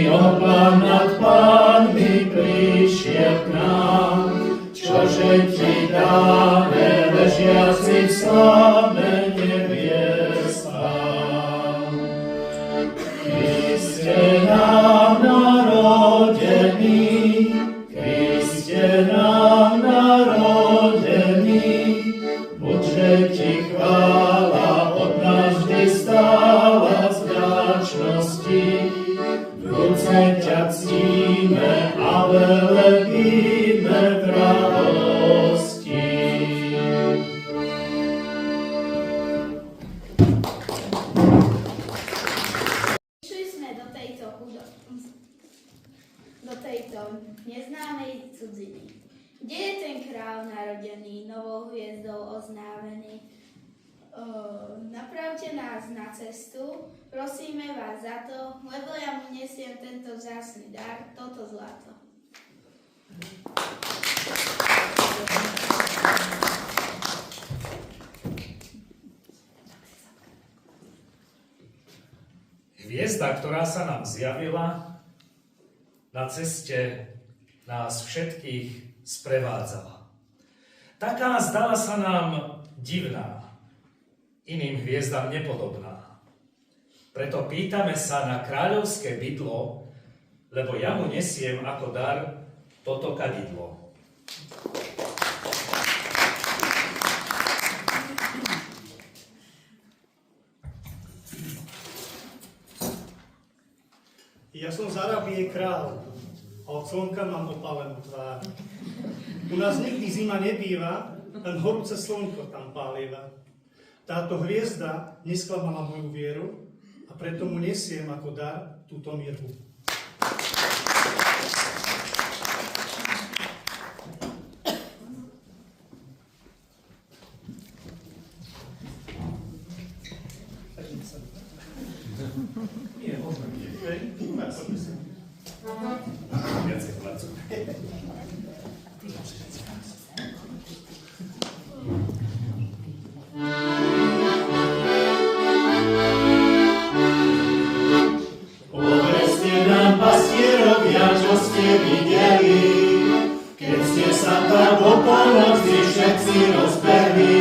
on Pán nad pánmi prišiel k nám. Čože ti dáme, ležiaci v sláve nebieskám. Kriste nám narodený, Kriste nám narodený, buďže ti chvála od nás vždy stála z vďačnosti. V ruce ťa ctíme a velebíme v radosti. Išli sme do tejto neznámej cudziny. Kde je ten kráľ narodený, novou hviezdou oznámený? Napravte nás na cestu, prosíme vás za to, lebo ja mu nesiem tento vzácny dar, toto zlato. Hviezda, ktorá sa nám zjavila, na ceste nás všetkých sprevádzala. Taká zdala sa nám divná, iným hviezdam nepodobná. Preto pýtame sa na kráľovské bydlo, lebo ja mu nesiem ako dar toto kadidlo. Ja som z Arábie král a od slnka mám opálenú tvár. U nás nikdy zima nebýva, len horúce slnko tam pálieva. Táto hviezda nesklamala moju vieru a preto mu nesiem ako dar túto mirhu. Nie, môžeme byť. Viacej placu. Povedzte nám, pastierovia, čo ste videli, keď ste sa tak o polnoci všetci rozbehli.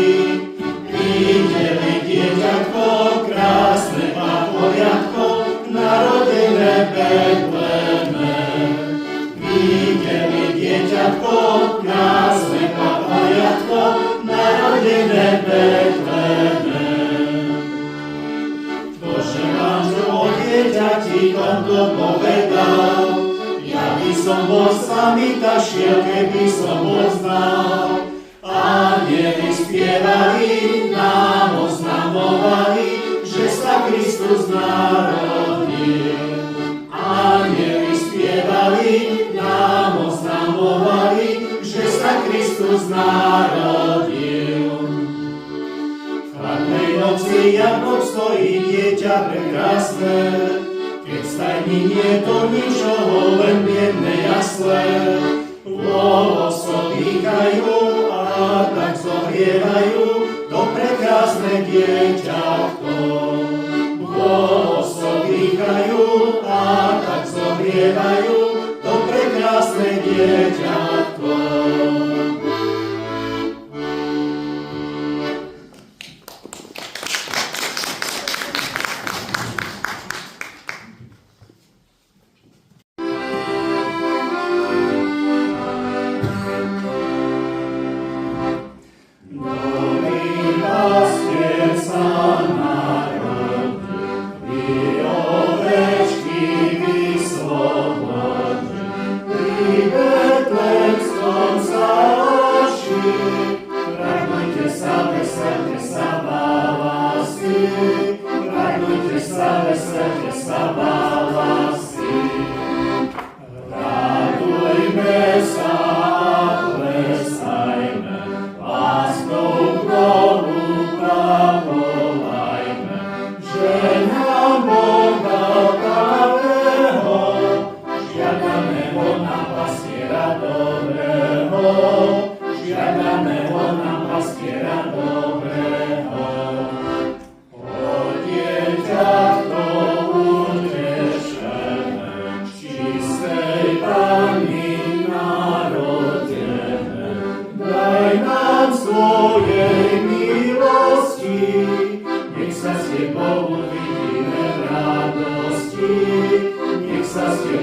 Videli dieťatko, krásne poriadko, narodené Betleme. Videli dieťatko, krásne poriadko, narodené Betleme. Bože vám, čo o dieťati tomto povedal, ja by som bol s vami tašiel, keby som bol znal. Anieli spievali, nám oznamovali, že sa Kristus narodil. Anieli spievali, nám oznamovali, že sa Kristus narodil. V chladnej noci Jakub stojí, dieťa prekrásne, keď v stajni nie to ničoho, len biedne jasle. Vôso dýchajú a tak zohrievajú to prekrásne dieťatko. Vôso dýchajú a tak zohrievajú to prekrásne dieťatko. Bethlehem.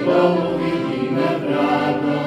Bohu vidíme právo.